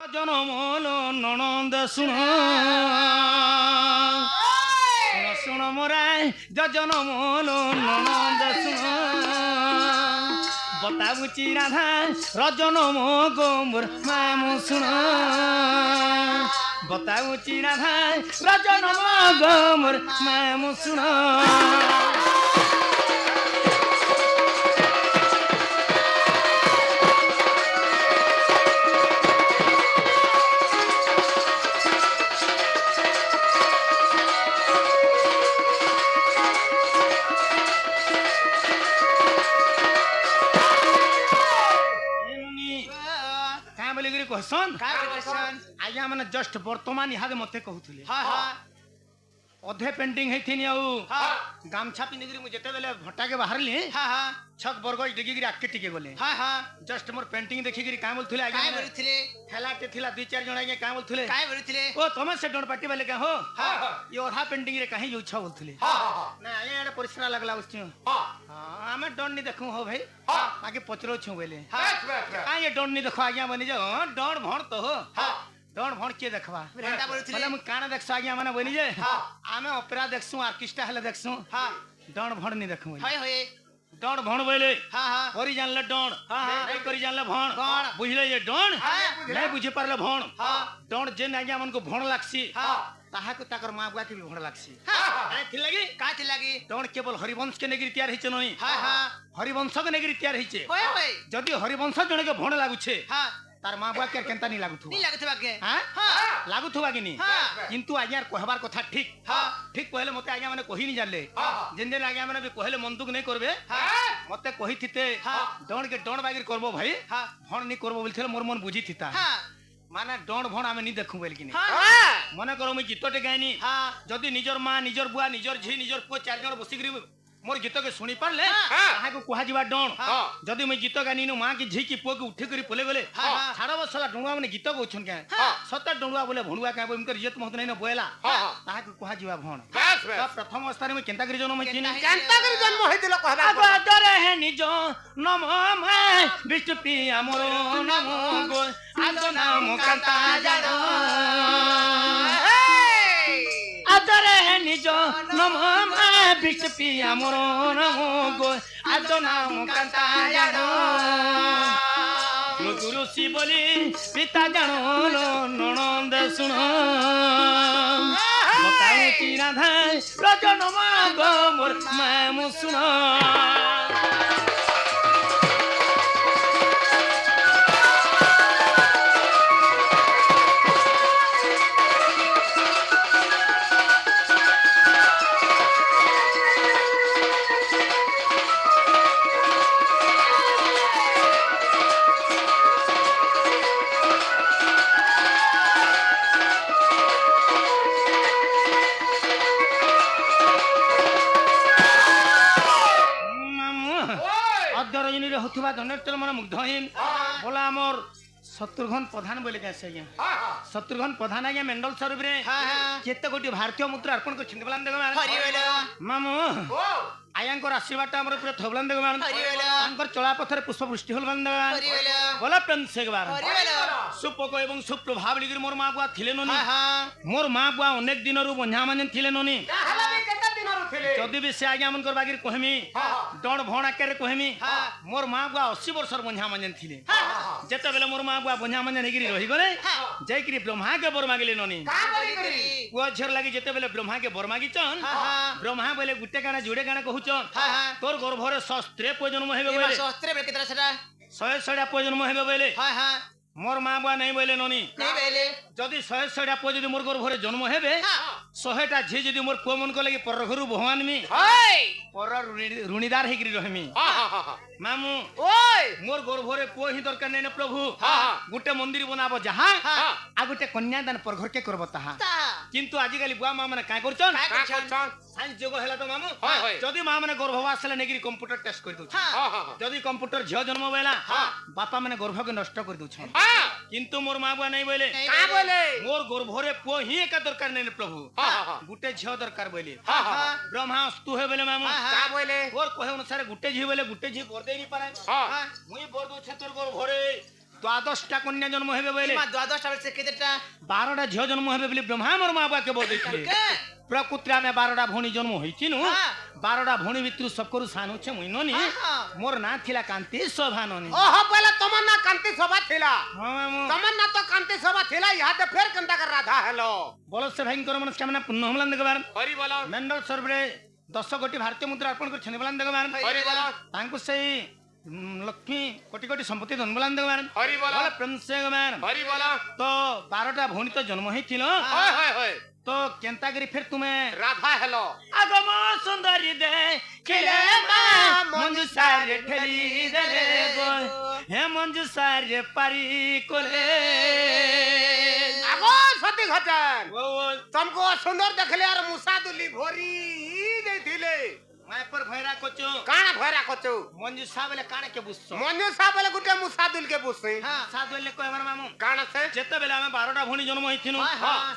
জনমল ননন্দ শুণ শুণ শুণ মোরাই জনমল ননন্দ শুণ বতাবুচি রাধা রজনম গোমর মামু শুণ বতাবুচি রাধা রজনম গোমর মামু শুণ आज्ञा मैंने जस्ट बर्तमान यहाँ मत कहते अधे पेंटिंग गामछा पिंधिक मुझे बेले भट्टा के बाहर ली छक बरगज डिगी आगे टिके गले जस्ट मोर पेंटिंग देखिक क्या बोलते ठेलाटे थिला दुई चार जन आज्ञा क्या बोलते ओ तुम से डण पार्टी वाले क्या हो ये अधा पेंटिंग रे कहीं यूछा बोलते ना आज्ञा परिश्रा लगला आम डर नहीं देखू हो भाई आगे पचरो छू बोले कहीं ये डर नहीं देखो आज्ञा बनी जाओ डर भण तो हो डर भण किए देखवा बोले मुझे काना देखसु आज्ञा मैंने बनी जाए आम ऑपेरा देखसु आर्केस्ट्रा हेले देखसु डर भण नहीं देखू डण भण बोले करी जानले डण नहीं करी जानले भण बुझले ये डण नहीं बुझे पारले भण डण जे आज्ञा मन को भण लागसी ताहाको ताकर मां बुआ के भी भण लागसी का थी लागी डण केवल हरिवंश के नेगिरी तैयार हिचे ननी हरिवंश के नेगिरी तैयार हिचे जदि हरिवंश जने के भण लागुछे तार मां बुआ के केनता नहीं लागुथुवा के लागुथुवा कि नहीं किंतु आज्ञा कहबार कथा ठीक ठीक कहले मते आज्ञा माने कहि नहीं जानले जेन जेन आज्ञा माने भी कहले मंदुक नहीं करबे मते कहि थिते डण के डण बागिर करबो भाई भण नहीं करबो बोलथिले मोर मन बुझी थिता माने डण भण आमे नहीं देखु बोल कि नहीं मने करो मैं गीतटे गायनी जदि निजर मां निजर बुआ निजर झी निजर पो चार जण बसिकरी मोर गीत के सुनी पारले काहा को कुहा जीवा डण जदि मैं गीत गानी नो मां की झी की पो के उठी करी पोले बोले छाड़ बसला डणुआ माने गीत गौछन के सत डणुआ बोले भणुआ का इनकर इज्जत महत नहीं न बोला ताहा को कुहा जीवा भण प्रथम अवस्था में केंता करी जन्म हिनी केंता करी जन्म होइदिल कहबा आदरे है निज नम मैं विष्णु प्रिया मोर नम गो आज नाम कांता जानो आदरे है निज नम मैं विष्णु प्रिया मोर नम गो आज नाम कांता जानो गुरु शिवली पिता जानो ननंद सुन बताओ की राधा रजन गो मोर मैं सुन धनेश्वर मन मुग्धहीन बोला मोर शत्रुघ्न प्रधान बोले क्या से शत्रुघ्न प्रधान आज्ञा मेंडल स्वरूप रे केते गोटी भारतीय मुद्रा अर्पण कर छिंद बलान देखो मामू आयांकर आशीर्वाद हमर पूरा थबलान देखो मान अंकर चला पथर पुष्प वृष्टि होल मान बोला प्रेम से एक बार सुपोक एवं सुप्रभाव लिगिर मोर मां बुआ थिले ननी मोर मां बुआ अनेक दिन रु बन्हा माने थिले ननी जदि भी से आज्ञा मन कर बागिर कहमी डण भण आकर कहमी मोर मां बुआ 80 वर्षर बन्हा माने थिले जेते बेले मोर मां बुआ बन्हा माने नेगिरी रही गले जयकरी ब्रह्मा के बर मागिले ननी को झर लागी जेते बेले ब्रह्मा के बर मागी चन ब्रह्मा बोले गुटे गाना जुड़े गाना कहू तोर गर्भरे शस्त्रे पो जन्म हेबे बोले शस्त्रे बे केतरा सेटा 100 पो जन्म हेबे बोले मोर मां बुआ नहीं बोले ननी नहीं बोले जदि 100 पो जदि मोर गर्भरे जन्म हेबे 100टा झी जदि मोर पुआ मन को लागि पर घरु भगवान मी पर ऋणीदार हेगिरी रहमी मामू ओय मोर गर्भरे पुआ ही दरकार नै न प्रभु गुटे मंदिर बनाबो जहां आ गुटे कन्यादान पर घर के करबो ताहा किंतु आजि काली बुआ मां माने का करछन साइंस जोग हैला तो मामू जदि मां माने गर्भवास ले नेगिरी कंप्यूटर टेस्ट कर दउ जदि कंप्यूटर झ जन्म बेला बापा माने गर्भ के नष्ट कर दउ छ किंतु मोर मां बुआ नहीं बोले का बोले मोर गर्भरे पुआ ही एका दरकार नै न प्रभु गुटे झ दरकार बोले ब्रह्मा तू हे बोले मामू का बोले और कहे अनुसार गुटे झी बोले गुटे झी बर दे नहीं पारे मुई बर दो छतर गोर भरे 12টা কন্যা জন্ম হবে বলে মা 12টা বেলে সে কেতেটা 12টা ঝিও জন্ম হবে বলে ব্রহ্মা মোর মা বাবা কে বল ଦେଇଥିଲେ প্রকৃতিরে আমি 12টা ভଉଣୀ জন্ম হইছিনু 12টা ভଉଣୀ ভিতରୁ सबकरु सान होछे मुई ननी मोर ना थिला कांति शोभा ननी ओहो पहले तमन ना कांति शोभा थिला हां मामू तमन ना तो कांति शोभा थिला यहाँ ते फिर कंता कर राधा हेलो बोलो से भयंकर मनस्कामना पूर्ण हमलन देखबार हरि बोलो मेंडल सर्वरे 10 कोटी भारतीय मुद्रा अर्पण कर छने बलान देखबार हरि बोलो तांको सही लक्ष्मी कोटी कोटी संपत्ति धन बलान देखबार हरि बोलो प्रेम से गमान हरि बोलो तो 12टा भଉଣୀ तो जन्म ହେଇଥିଲ होय होय होय तो केंता करी फिर तुम्हें राधा हेलो आगम सुंदरी दे किले मां मंजू सारे ठेली दे गो हे मंजू सारे पारी कोले आगो सती घटन वो तुमको सुंदर देखले यार मुसा दुली भोरी देथिले मैं पर भैरा कोचो काना भरा कोचो मंजू साबले काने के बुस्सो मन्ने साबले गुटे मुसा दुल के बुसे हां सादवेले को हमर मामू काना से जेते बेला हम 12टा भौणी जन्म होइथिनु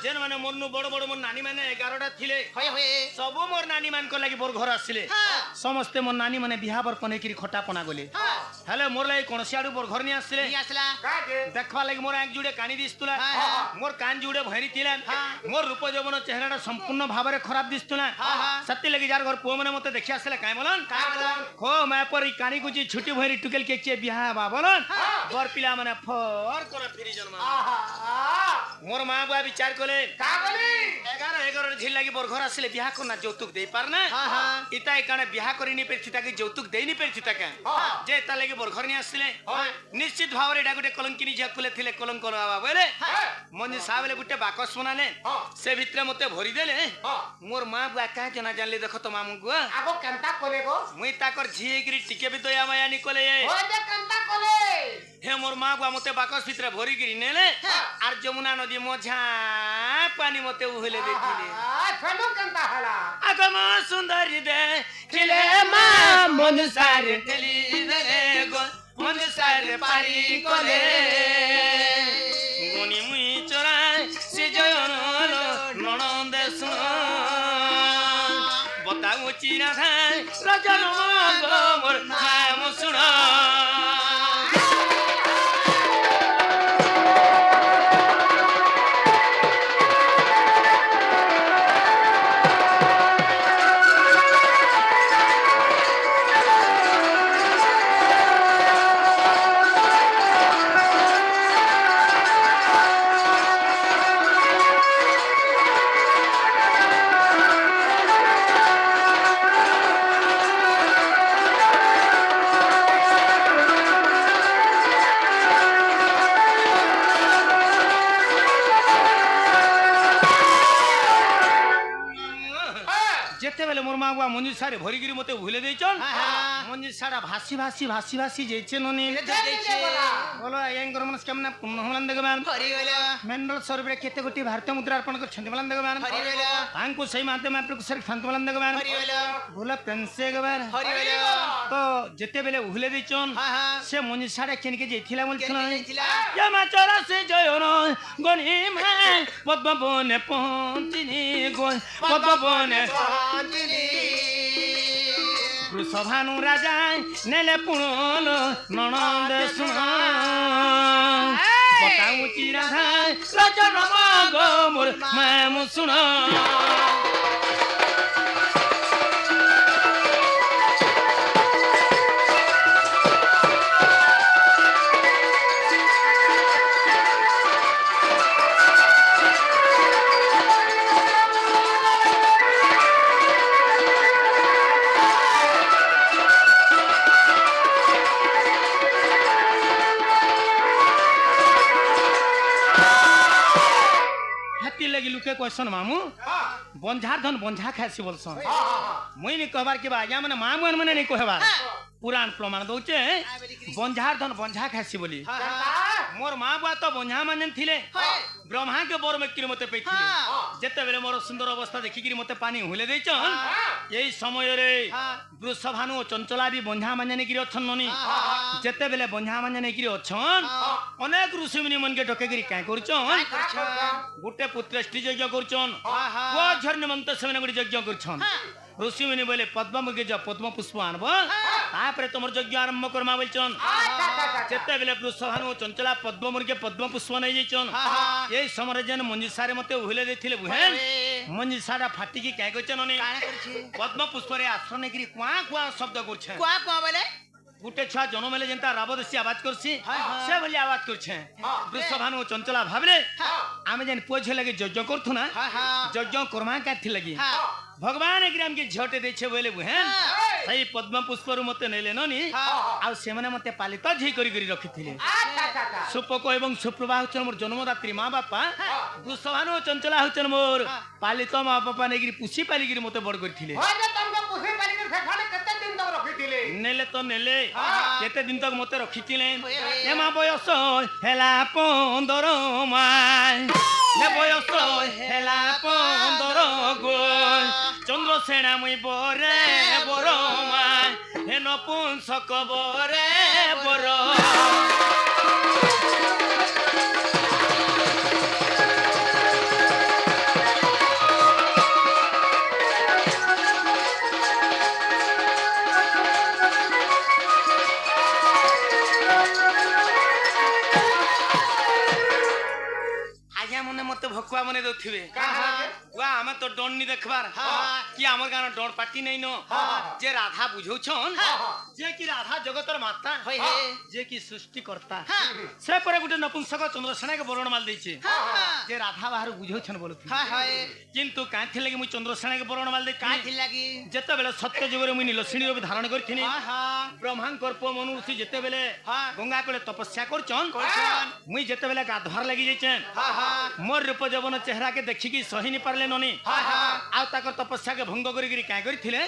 जेन माने मोरनु बड़ बड़ मोर नानी माने 11टा थिले होय होय सब मोर नानी मान को लागि बोर घर आसिले समस्त मोर नानी माने बिहाबर पने किरी खटा पना गले हेले मोर लागि कोन सियाडू बोर घर नि आसिले नी आसला काजे देखवा लागि मोर एक जुडे कानी दिस्तुला मोर कान जुडे भैरी थिला मोर रूप यौवन चेहराटा संपूर्ण भाबरे खराब दिस्तुला सत्य लागि जार घर पो माने मते देखि आसले काय बोलन खो मैं पर कानी गुजी छुटी भैरी टुकेल के के बिहा बा बोलन बर पिला माने फर कर फिरी जन्म मोर मां बुआ विचार कोले का बोली 11 झिल लागि बोर घर आसिले बिहा करना जौतुक दे पारना इता काने बिहा करी नि पेरथिता कि जौतुक देई नि पेरथिता का जे ता लागि बोर घर नि आसिले निश्चित भाव रे गुटे कलंकिनी झकुले थिले कलंक बाबा बोले मंजी साबले गुटे बाकस बनाले से भितरे मते भरी देले मोर मां बुआ का जना जानले देखो तो मामू बुआ आगो कंता कोले गो मुई ताकर झिए गिरी टिके भी दया माया नि कोले होय दे कंता कोले हे मोर मां बुआ मते बाकस भितरे भरी गिरी नेले आर जमुना नदी मझा पानी मते उहले देथिले फेनु कंता हला आगम सुंदरी दे खिले मां मन सारे ठेली दे गो मन सारे पारी कोले गुनी मुई चोरा से जयन ननंद सुन बताऊ चिरा थाय रजन मोर नाम सुन जेते बेले मोर मां बुआ मंजू सारे भरी गिरी मते भूले देचन मंजू सारा भासी भासी भासी भासी जेचे ननी बोलो आयन गरमनस केमना पुनहलन देगमान हरि बोलो मेंडल सर्वरे केते गोटी भारतीय मुद्रा अर्पण कर छंदी बलन देगमान हरि बोलो आंको सही माते में आपको सर शांत बलन देगमान हरि बोलो बोला पेंसे गबार हरि बोलो तो जेते बेले भूले देचन से मंजू सारे केन के जेथिला बोल छन जेथिला या मा चोरा से जयन गनी में पद्म बने पहुंचिनी गो पद्म बने वृषभानु राजा नेले पुणल ननंद सुन बताऊ चिरा थाय रजन मगो मोर मामू सुन लगी लुके क्वेश्चन मामू बंझार धन बंझा खासी बोलसन मुई नहीं कहबार के बा या माने मामू माने नहीं कहबार पुराण प्रमाण दउचे बंझार धन बंझा खासी बोली मोर मां बुआ तो बंझा मानन थिले ब्रह्मा के बोर में किर मते पेथिले যেতে বেলে মোর সুন্দর অবস্থা দেখিকি মতে পানি হুলে দেইছন এই সমୟରେ বৃষভানু ও চঞ্চলা বি বন্ধা মানে নেকি অছন ননি যেতে বেলে বন্ধা মানে নেকি অছন অনেক ঋষিমুনি মনকে ঢকেগিরি কাই করছন গোটে পুত্রেষ্টি যজ্ঞ করছন ও ঝর্ণমন্ত সেমনে গুটি যজ্ঞ করছন ঋষিমুনি বলে পদ্মমুখী যা পদ্ম পুষ্প আনব তারপরে তোমার যজ্ঞ আরম্ভ করমা বলছন যেতে বেলে বৃষভানু ও চঞ্চলা পদ্মমুখী পদ্ম পুষ্প নেই যাইছন এই সমୟରେ যেন মঞ্জুষারে মতে উহিলে ଦେଇଥିଲେ বুহেন মঞ্জুষাটা ফাটিকি কাই করছন নি পদ্ম পুষ্পরে আশ্রয় নেকি কুয়া কুয়া শব্দ করছে কুয়া কুয়া বলে গুটে ছুয়া জন্ম হেলে যেটা রাবদেশী আওয়াজ করছি সে বলি আওয়াজ করছে বৃষভানু চঞ্চলা ভাবলে আমি যেন পুଅ ଝିଅ লাগি যজ্ঞ করথু না যজ্ঞ কর্মা কাথি লাগি ভগবান এগ্রাম কি ঝটে দেছে বলে বুহেন সেই পদ্ম পুষ্পরু মতে নেলে ননি আর সেমানে মতে পালিত ঝি করি করি রখিଥିଲେ সুপক এবং সুপ্রভা হচ্ছেন মোর জন্মদাত্রী মা বাপা বৃষভানু চঞ্চলা হচ্ছেন মোর পালিত মা বাপা নেগিরি পুষি পালিগিরি মতে বড় করিଥିଲେ নেলে তো নেলে কেতে দিন তক মতে রখিଥିଲେ এমা বয়স হেলা 15 মাস এ বয়স হেলা 15 গোল চন্দ্রসেনা মুই বরে বড় মাস হে নপুংসক বরে বড় ভকুয়া মনে দৌথিবে ওয়া আমি তো ডন নি দেখবার কি আমার গান ডন পাটি নাই ন যে রাধা বুঝৌছন যে কি রাধা জগতর মাতা যে কি সৃষ্টিকর্তা সে পরে গুটে নপুংসক চন্দ্রসেনাকে বরণ মাল দিয়েছে যে রাধা বাহার বুঝৌছন বলুথি কিন্তু কাঁথি লাগি মুই চন্দ্রসেনাকে বরণ মাল দেই কাঁথি লাগি যেতে বেলে সত্য যুগরে মুই নীলসিনী রূপ ধারণ করছিনি ব্রহ্মাঙ্কর পো মনু ঋষি যেতে বেলে গঙ্গা কোলে তপস্যা করছন মুই যেতে বেলে গাধবার লাগি যাইছেন মোর रूप जवन चेहरा के देखिकी सही नहीं पारले ननी आ ताकर तपस्या के भंग करी काय करथिले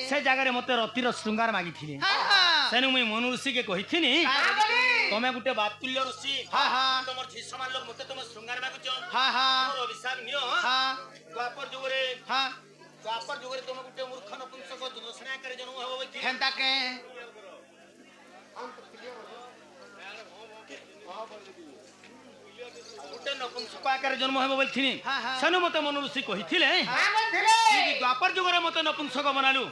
से जगह रे मते रतिर श्रृंगार मागी थिले सेनु मुई मनु ऋषि के कहिथिनी तमे गुटे बातुल्य ऋषि तमर झी समान लोग मते तमे श्रृंगार मागुछ मोर अभिशाप नियो द्वापर जुगरे तमे गुटे मूर्ख नपुंसक दुर्दशना करे जन्म होबो हेंता के जन्म हे बोलथिनी सनु मते मनु ऋषि कहिथिले द्वापर जुगरे मते नपुंसक बनालु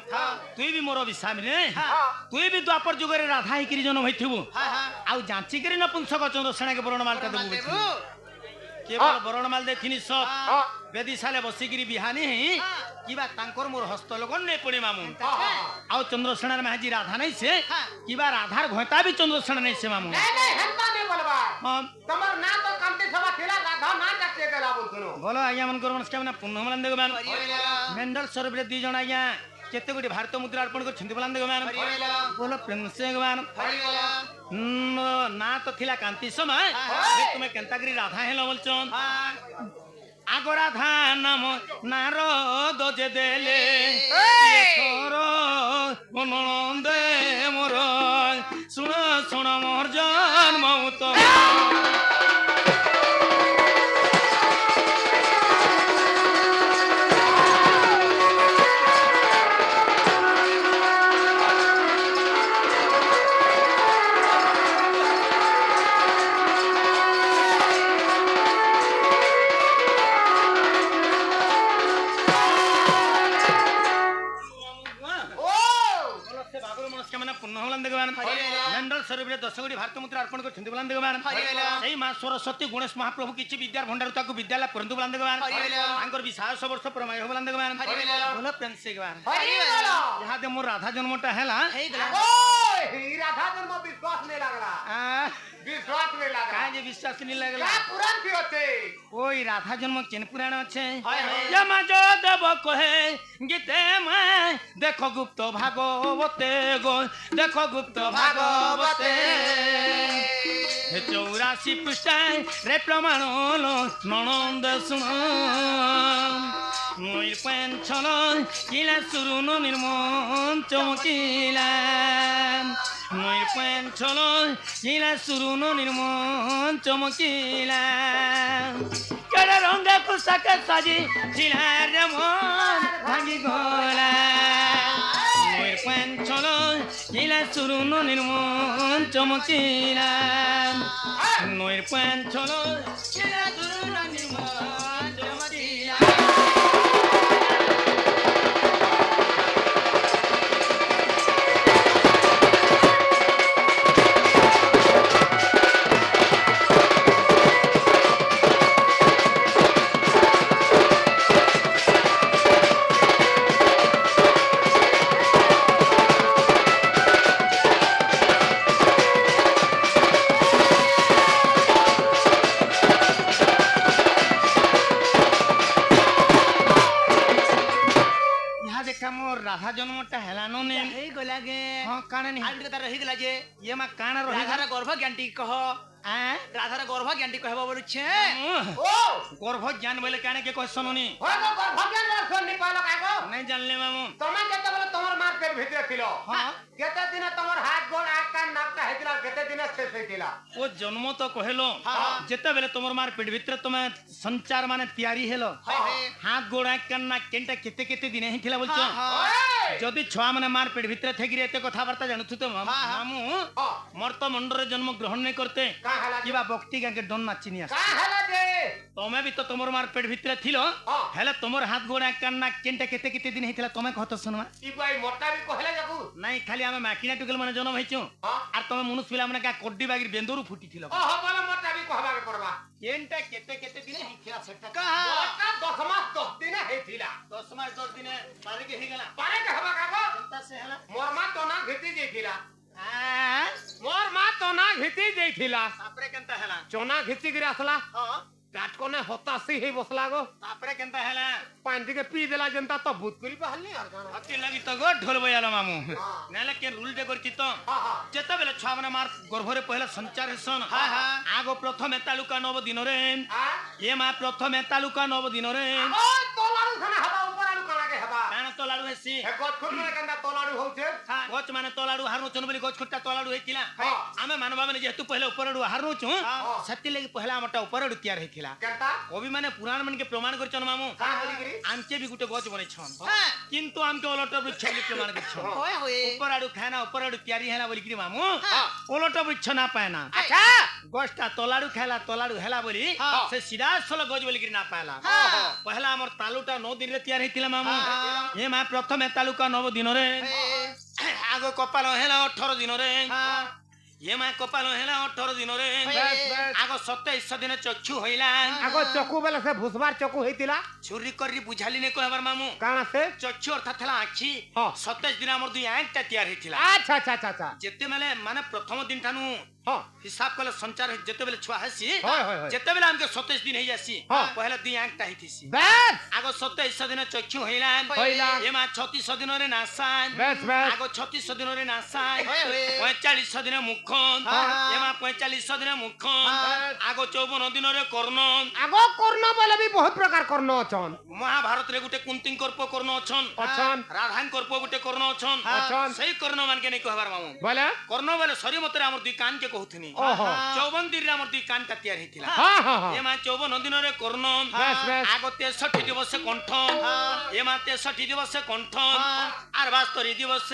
तुई भी मोर अभिशाप ने तुई भी द्वापर जुगरे राधा ही जन्म होइथिबु आ जांची करी नपुंसक चंद्रसेना के बरण माल देबु केवल बरण माल देथिनी सब बेदिशाले बसिगिरी बिहानी किबा तांकर मोर हस्त लगन ने पड़ी मामू आ चंद्रसेना महाजी राधा नहीं से किबा राधार घोता भी चंद्रसेना नहीं से मामू नहीं हेंता नहीं बोलबा तमर ना तो कांति सभा थिला राधा ना जाते गला बोलथनो बोलो आज्ञा मन करमन के ना पुण्य मलन देगो मान मेंडल सरबरे दी जण आज्ञा केते गुडी भारत मुद्रा अर्पण कर छंदी बलन देगो मान बोलो प्रेम से मान ना तो थिला कांति समय तुमे केंतागिरी राधा हेलो बोलचन आगो राधा नाम नारद जे देले तोरो मनंदे मोर सुन सुन मोर जन्म तो भारत मुद्रा अर्पण कर सरस्वती गणेश महाप्रभु किसी विद्या भंडार विद्यालय परंतु बलान देवान विशाल वर्ष प्रमेय बलान देवान बोलो प्रेम से यहाँ दे मोर राधा जन्मटा है राधा जन्म विश्वास नहीं लगला विश्वास नहीं लगा काहे जे विश्वास नहीं लगला का पुराण थी होते ओई राधा जन्म केन पुराण अच्छे यमा जो देव कहे गीते में देखो गुप्त भागवते गो देखो गुप्त भागवते 84 पृष्ठा रे प्रमाण ननंद सुन मोर पेंशन किला सुरुन निर्मम चमकिला मोर पेंशन किला सुरुन निर्मम चमकिला केड़ा रंगा পোশাকে সাজি ছিলার মন ভাঙি গলা নইর পান চলো ইলা সুরুন নির্মন চমকিলা নইর পান চলো ইলা সুরুন নির্মন চমকিলা রাধা জন্মটা হেলানো নে ହେଇ ଗଲା गे ହଁ କାଣା ନି ଆଉ ଟିକେ ତାର ହେଇଗଲା ଯେ ଇଏ ମା କାଣା ରହି ରାଧାର ଗର୍ଭ ଜ୍ଞାନଟି କହ ଆଁ ରାଧାର ଗର୍ଭ ଜ୍ଞାନଟି କହିବ ବୋଲୁଛେ ओ ଗର୍ଭ ଜ୍ଞାନ ବୋଲେ କାଣା କେ କହ ଶୁଣୁନି होय गो गर्भज्ञान सुन नि पालो काको ନାଇଁ ଜାଣିଲେ ମାମୁ तमे केते बोले तमर मार पेट भितरे थिलो ହଁ केते दिन तमर हाथ गोड़ आग कान नाक का हेतिला केते दिन शेष हेतिला ଓ ଜନ୍ମ ତ କହିଲ ହଁ। ଯେତେବେଳେ ତମର ମାର ପେଟ ଭିତରେ ତମେ ସଂଚାର ମାନେ ତିଆରି ହେଲ ହଏ ହଏ ହାତ ଗୋଡ଼ କାନ୍ନା କେନଟା କେତେ କେତେ ଦିନ ହେଇଥିଲା ବୋଲଛ ହଁ, ହଁ। ओए ଯଦି ଛୁଆ ମାନେ ମାର ପେଟ ଭିତରେ ଥେକିରି ଏତେ କଥାବାର୍ତ୍ତା ଜାଣୁଛୁ ତ ମାମୁ हां ମୋର ତ ମଣ୍ଡରେ ଜନ୍ମ ଗ୍ରହଣ ନେଇ করতে का हला কিবা ভক্তি গাকে ডন নাচিনি আস का हला जे ତମେ ବି ତ ତମର ମାର ପେଟ ଭିତରେ ଥିଲ ହଁ। ହେଲେ ତମର ହାତ ଗୋଡ଼ କାନ୍ନା କେନଟା କେତେ କେତେ ଦିନ ହେଇଥିଲା ତମେ କହତ ଶୁଣମା ई भाई मोटा भी कहले जाकू ନାଇଁ ଖାଲି ଆମେ ମାକିନା ଟୁକେଲ ମାନେ ଜନ୍ମ ହେଇଛୁ हां আর ତମେ ମନୁଷ ପିଲା ମାନେ କା କଡ୍ଡି ବାଗିର ବେନ୍ଦରୁ ଫୁଟିଥିଲ ओ हो बोले मोटा भी कहबा के पड़बा କେନଟା କେତେ କେତେ ଦିନ ହେଇଥିଲା ସେଟା कहा मोटा 10 मास 10 दिन हेतिला 10 ମାସ 10 ଦିନ ପାରିକି ହେଇଗଲା पारे के हबा काको କେନ୍ତା ସେ ହେଲା मोर मा तो ना घिती जेथिला ଆଁ मोर मा तो ना घिती जेथिला ତାପରେ କେନ୍ତା ହେଲା चोना घिची गिर आसला ହଁ पेट कोने होतासी हे बसला गो ତାପରେ କେନ୍ତା ହେଲା पानी के पी देला जनता तो भूत करी बहलनी यार गाना ଅତି ଲାଗି ତ ଗୋ ଢୋଲ ବଜାଲ ମାମୁ ହଁ। ନାଇଲେ କେ ରୁଲ ଟେ କରିଛି ତ हां हां ଯେତେବେଳେ ଛୁଆ ମାନେ ମାର ଗର୍ଭରେ ପହିଲା ସଞ୍ଚାର ହେସନ ହଁ, ହଁ। ଆଗ ପ୍ରଥମେ ତାଲୁକା ନବ ଦିନରେ हां ଏ ମା ପ୍ରଥମେ तालुका नव दिन रे ओ तोलाडू खाना हबा ऊपर आलू काना के हबा काना तोलाडू हेसी हे गछ खुर में कंदा तोलाडू होउछे गछ माने तोलाडू हारनु चन बोली गछ खुट्टा तोलाडू हेतिला हाँ। आमे मानवा माने जेतु पहले ऊपरडू हारनु छु हाँ। सत्य लगी पहला हमटा ऊपरडू तैयार हेतिला केंता कवि माने पुराण मन के प्रमाण करछन मामू का बोली गिरी आमके भी गुटे गछ बनै छन हाँ। किंतु आमके ओलट वृक्ष भी प्रमाण करछन होए होए ऊपरडू खाना ऊपरडू तैयारी हैला बोली कि मामू हाँ। ओलट वृक्ष ना पाएना अच्छा गछटा तोलाडू खाला तोलाडू हैला बोली हाँ। से सीधा सल गछ बोली कि ना पाएला हाँ। पहला हमर तालुटा 9 दिन रे तैयार हेतिला मामू हाँ। ए मा प्रथमे तालुका 9 दिन रे हे आगो कपाल हेला 18 दिन रे हां ये मा कपाल हेला 18 दिन रे बस बस आगो 27 दिन चक्षु होइला आगो चकू बेला से भुसबार चकू हेतिला छुरी करी बुझाली ने कहबर मामू काना से चक्षु अर्थात थला आखी हाँ। 27 दिन हमर दुई आंखटा तैयार हेतिला अच्छा अच्छा अच्छा अच्छा जेते माने प्रथम दिन ठानु हां हिसाब कले संचार जेते बेले छुआ हसी होय होय होय जेते बेले हमके 27 दिन हे जासी हाँ। पहले दुई आंखटा हिथिसी बस आगो 27 दिन चक्षु होइला होइला। ये मा 36 दिन रे नासान बस बस आगो 36 दिन रे नासान होय होय 45 दिन मुखन हाँ। ये मा 45 दिन मुखन हाँ। आगो 54 दिन रे कर्णन आगो कर्ण बोले भी बहुत प्रकार कर्ण अछन महाभारत रे गुटे कुंती कर्प कर्ण अछन अछन राधा कर्प गुटे कर्ण अछन अछन सही कर्ण मान के नहीं कहबार मामू बोले कर्ण बोले सरी मतरे हमर दुई कान के कहथुनी ओहो 54 दिन रे हमर दुई कान का तैयार हेतिला हां हां हां ये मा 54 दिन रे कर्ण बस बस आगो 63 दिवस कंठन ये मा 63 दिवस कंठन आर 72 दिवस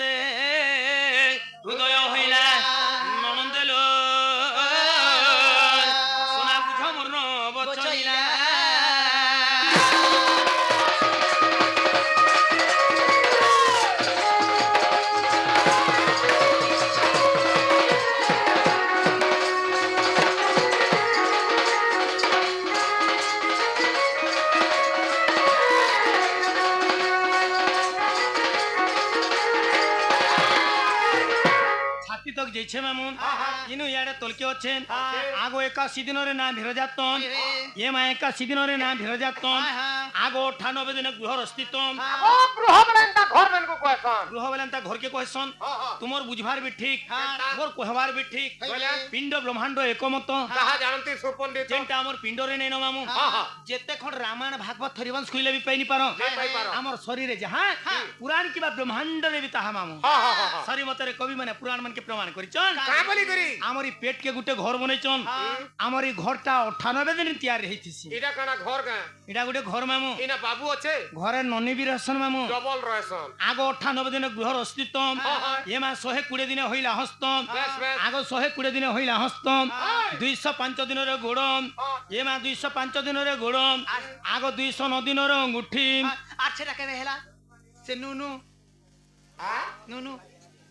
हृदय होइला ननंदेलो सोना बुझ मोर बचइला छाती तक जैछे मामू इनु याडे तोलके अछेन आगो 81 दिन रे ना भिरजातन ये मा 81 दिन रे ना भिरजातन আগ 98 দিন গৃহর অস্তিত্ব ও গৃহ বলেনতা ঘর মেনকু কয়সন গৃহ বলেন তা ঘরকে কহসন তোমার বুঝবার বি ঠিক মোর কহবার বি ঠিক পিণ্ড ব্রহ্মাণ্ড একমত তাহা জানতি সুপণ্ডিত যেটা আমার পিণ্ডরে নেই মামু যেতে খন্ড রামায়ণ ভাগবত হরিবংশ কইলে বি পাইনি পার আমার শরীরে যাহা পুরাণ কিবা ব্রহ্মাণ্ডরে বি তাহা মামু সরি মতরে কবি মানে পুরাণ মানকে প্রমাণ করিছন কা বলি করি আমারি পেট কে গুটে ঘর বনাইছন আমারি ঘরটা 98 দিন তৈয়ার হইতিছি এটা কানা ঘর গা এটা গুটে ঘর মামু ইনা বাবু আছে ঘরে ননি বি রহসন মামু ডবল রয়সন আগ 98 দিন গৃহর অস্তিত্ব এমা 120 দিনে হইলা হস্ত বেশ বেশ আগ 120 দিনে হইলা হস্ত 205 দিনের গোড় এমা 205 দিনের গোড় আগ 209 দিনের অঙ্গুঠি আর সেটা কেবে হেলা সে নুনু হ্যাঁ নুনু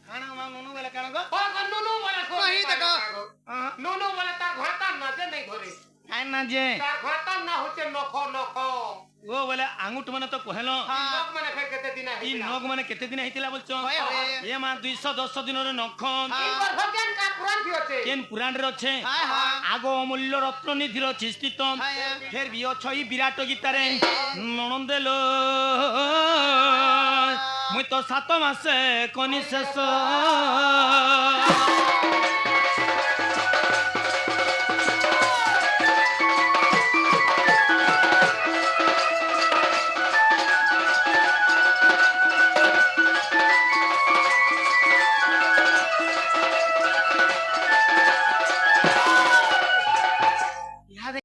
কানা মা নুনু বেলা কানা গো ও নুনু বলে কহি দেখো। নুনু বলে তার ঘরটা না যে নাই ধরে কাই না যে তার ঘরটা না হচ্ছে নখ নখ ও বলে আঙ্গুঠ মানে তো কহেলো লোক মানে ফের কেতে দিনা ই নখ মানে কেতে দিন হইতিলা বলছো হয়, হয়। এমা 210 দিনের নখ ইনবার ভগবান কা পুরাণ কি আছে কেন পুরাণ রে আছে হায় হায় আগ অমূল্য রত্ন নিধির চিস্তিত হায়। ফের বি অছই বিরাট গীতারে ননন্দেলো মুই তো 7 মাসে কনি শেষ